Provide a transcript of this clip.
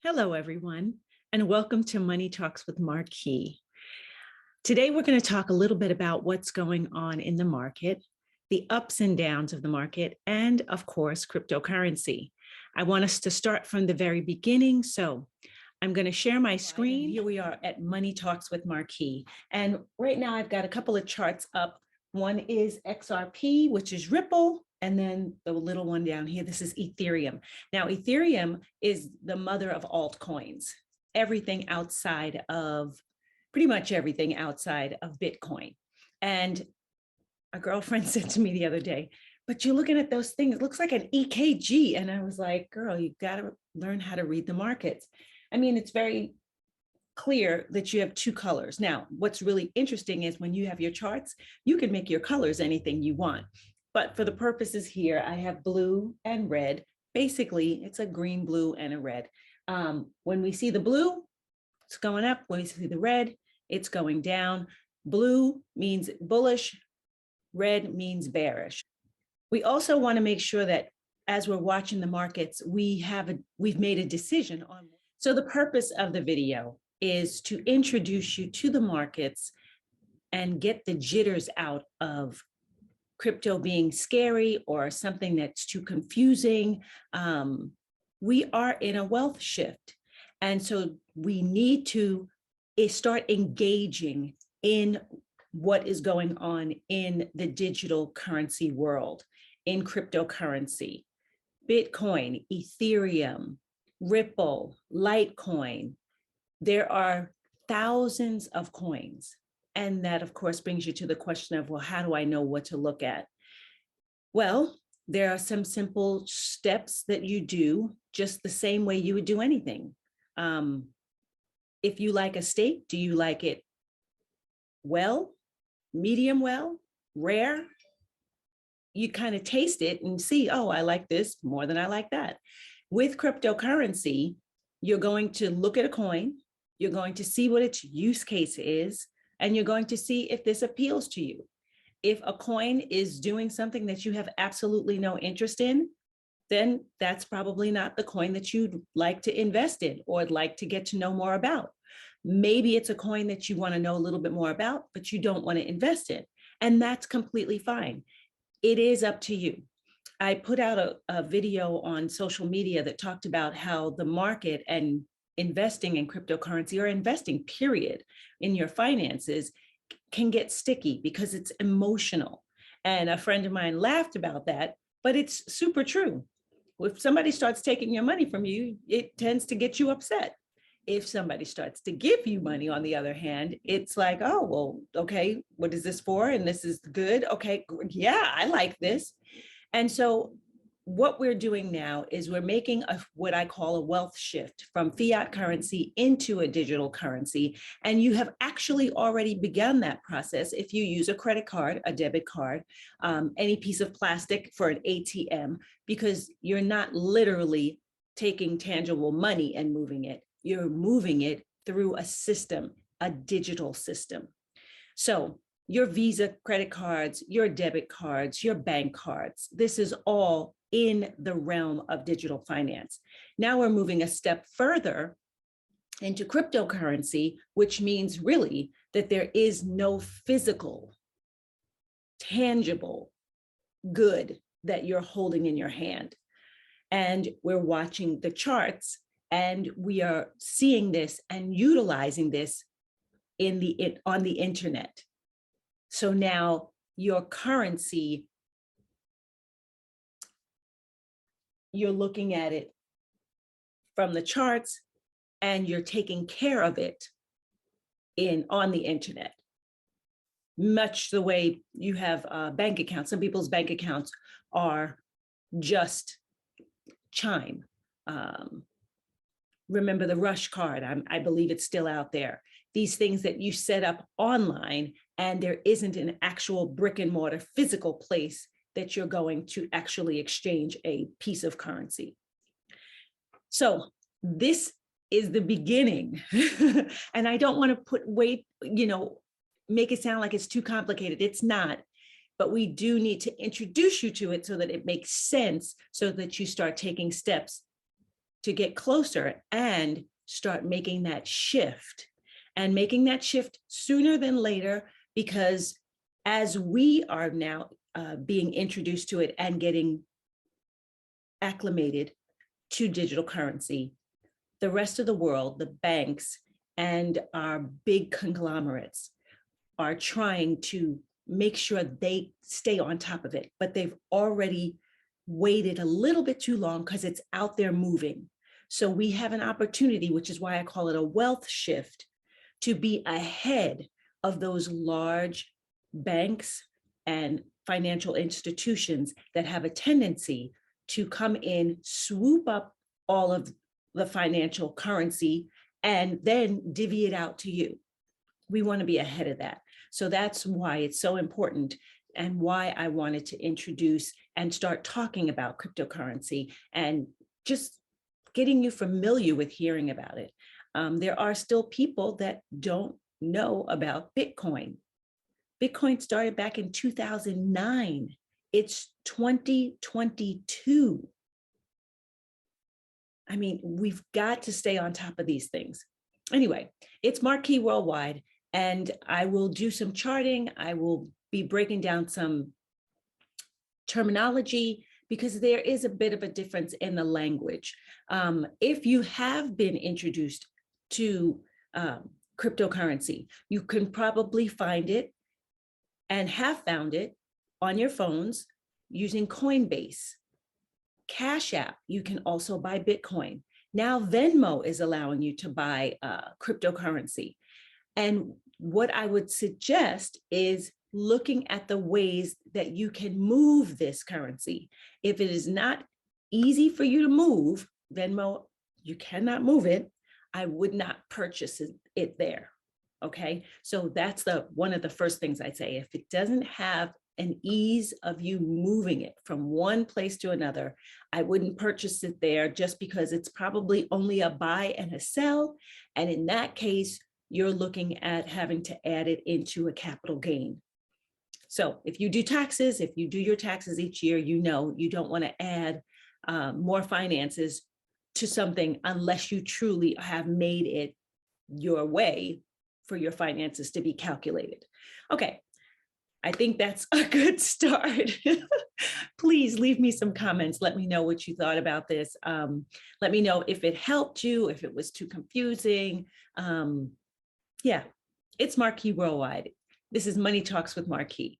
Hello, everyone, and welcome to Money Talks with MarQue. Today, we're going to talk a little bit about what's going on in the market, the ups and downs of the market, and of course, cryptocurrency. I want us to start from the very beginning. So I'm going to share my screen. Here we are at Money Talks with MarQue. And right now I've got a couple of charts up. One is XRP, which is Ripple. And then the little one down here, this is Ethereum. Now, Ethereum is the mother of altcoins, everything outside of, pretty much everything outside of Bitcoin. And a girlfriend said to me the other day, but you're looking at those things, it looks like an EKG. And I was like, girl, you got to learn how to read the markets. I mean, it's very clear that you have two colors. Now, what's really interesting is when you have your charts, you can make your colors anything you want. But for the purposes here, I have blue and red. Basically, it's a green, blue, and a red. When we see the blue, it's going up. When we see the red, it's going down. Blue means bullish, red means bearish. We also want to make sure that as we're watching the markets, we've made a decision on. So the purpose of the video is to introduce you to the markets and get the jitters out of crypto being scary or something that's too confusing. We are in a wealth shift. And so we need to start engaging in what is going on in the digital currency world, in cryptocurrency, Bitcoin, Ethereum, Ripple, Litecoin. There are thousands of coins. And that, of course, brings you to the question of, well, how do I know what to look at? Well, there are some simple steps that you do just the same way you would do anything. If you like a steak, do you like it well, medium well, rare? You kind of taste it and see, oh, I like this more than I like that. With cryptocurrency, you're going to look at a coin, you're going to see what its use case is, and you're going to see if this appeals to you. If a coin is doing something that you have absolutely no interest in, then that's probably not the coin that you'd like to invest in or like to get to know more about. Maybe it's a coin that you want to know a little bit more about, but you don't want to invest in. And that's completely fine. It is up to you. I put out a video on social media that talked about how the market and investing in cryptocurrency or investing, period, in your finances can get sticky because it's emotional. And a friend of mine laughed about that, but it's super true. If somebody starts taking your money from you, it tends to get you upset. If somebody starts to give you money, on the other hand, it's like, oh, well, okay, what is this for? And this is good. Okay, yeah, I like this. And so what we're doing now is we're making what I call a wealth shift from fiat currency into a digital currency. And you have actually already begun that process if you use a credit card, a debit card, any piece of plastic for an ATM, because you're not literally taking tangible money and moving it. You're moving it through a system, a digital system. So your Visa credit cards, your debit cards, your bank cards, this is all in the realm of digital finance. Now we're moving a step further into cryptocurrency, which means really that there is no physical, tangible good that you're holding in your hand. And we're watching the charts and we are seeing this and utilizing this on the internet. So now your currency, you're looking at it from the charts and you're taking care of it on the internet. Much the way you have bank accounts. Some people's bank accounts are just Chime. Remember the Rush card, I believe it's still out there. These things that you set up online and there isn't an actual brick and mortar physical place that you're going to actually exchange a piece of currency. So this is the beginning. And I don't want to make it sound like it's too complicated. It's not. But we do need to introduce you to it so that it makes sense, so that you start taking steps to get closer and start making that shift, and making that shift sooner than later, because as we are now being introduced to it and getting acclimated to digital currency, the rest of the world, the banks and our big conglomerates are trying to make sure they stay on top of it, but they've already waited a little bit too long because it's out there moving. So we have an opportunity, which is why I call it a wealth shift, to be ahead of those large banks and financial institutions that have a tendency to come in, swoop up all of the financial currency, and then divvy it out to you. We want to be ahead of that. So that's why it's so important, and why I wanted to introduce and start talking about cryptocurrency and just getting you familiar with hearing about it. There are still people that don't know about Bitcoin. Bitcoin started back in 2009. It's 2022. I mean, we've got to stay on top of these things. Anyway, it's MarQue Worldwide, and I will do some charting. I will be breaking down some terminology because there is a bit of a difference in the language. If you have been introduced to cryptocurrency, you can probably find it and have found it on your phones using Coinbase. Cash App, you can also buy Bitcoin. Now Venmo is allowing you to buy cryptocurrency. And what I would suggest is looking at the ways that you can move this currency. If it is not easy for you to move, Venmo, you cannot move it, I would not purchase it there. Okay, so that's one of the first things I'd say. If it doesn't have an ease of you moving it from one place to another, I wouldn't purchase it there, just because it's probably only a buy and a sell. And in that case, you're looking at having to add it into a capital gain. So if you do taxes, if you do your taxes each year, you know you don't want to add more finances to something unless you truly have made it your way for your finances to be calculated. Okay, I think that's a good start. Please leave me some comments. Let me know what you thought about this. Let me know if it helped you, if it was too confusing. Yeah, it's MarQue Worldwide. This is Money Talks with MarQue.